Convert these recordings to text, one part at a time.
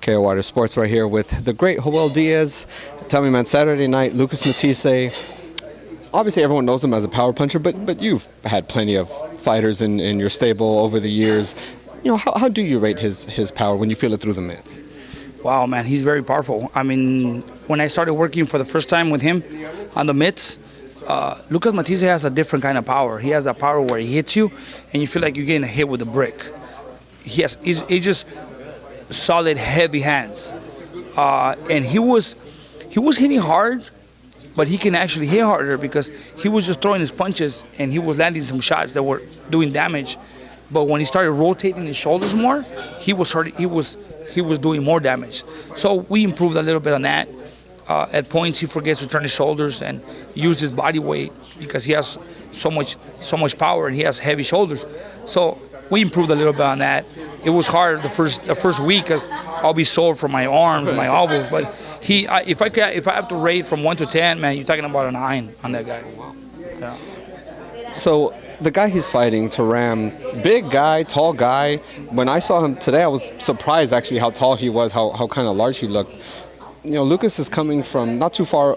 KO Water Sports right here with the great Joel Diaz. Tell me, man, Saturday night, Lucas Matthysse, obviously everyone knows him as a power puncher, but you've had plenty of fighters in your stable over the years. You know, how do you rate his power when you feel it through the mitts? Wow, man, he's very powerful. I mean, when I started working for the first time with him on the mitts, Lucas Matthysse has a different kind of power. He has a power where he hits you and you feel like you're getting hit with a brick. He's just solid, heavy hands. And he was hitting hard, but he can actually hit harder because he was just throwing his punches and he was landing some shots that were doing damage. But when he started rotating his shoulders more, he was doing more damage. So we improved a little bit on that. At points, he forgets to turn his shoulders and use his body weight because he has so much power and he has heavy shoulders. So we improved a little bit on that. It was hard the first week because I'll be sore from my arms, my elbows. But if I have to rate from 1 to 10, man, you're talking about a 9 on that guy. Yeah. So the guy he's fighting, Taram, big guy, tall guy. When I saw him today, I was surprised actually how tall he was, how kind of large he looked. You know, Lucas is coming from not too far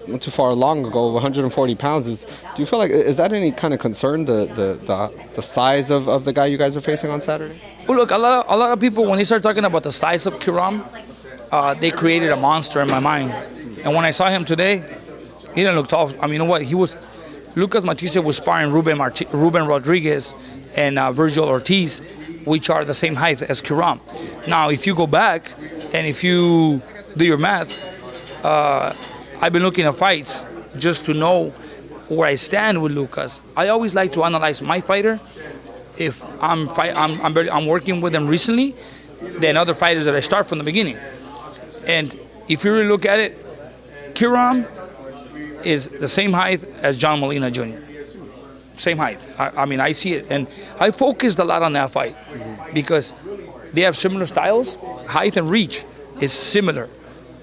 long ago, 140 pounds. Do you feel like, is that any kind of concern, the size of the guy you guys are facing on Saturday? Well, look, a lot of people, when they start talking about the size of Kiram, they created a monster in my mind. And when I saw him today, he didn't look tall. I mean, you know what? Lucas Matthysse was sparring Ruben Rodriguez and Virgil Ortiz, which are the same height as Kiram. Now, if you go back and if you do your math, I've been looking at fights just to know where I stand with Lucas. I always like to analyze my fighter. If I'm working with them recently, than other fighters that I start from the beginning. And if you really look at it, Kiram is the same height as John Molina Jr. Same height. I mean, I see it. And I focused a lot on that fight because they have similar styles. Height and reach is similar.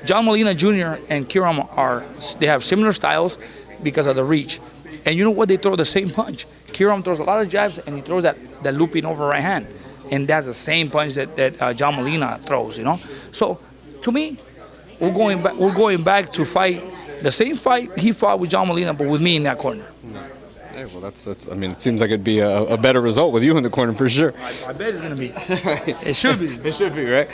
John Molina Jr. and Kiram they have similar styles because of the reach. And you know what? They throw the same punch. Kiram throws a lot of jabs and he throws that looping over right hand. And that's the same punch that John Molina throws, you know? So, to me, we're going back to fight the same fight he fought with John Molina, but with me in that corner. Hey, well, that's. I mean, it seems like it'd be a better result with you in the corner for sure. I bet it's going to be. It should be. It should be, right?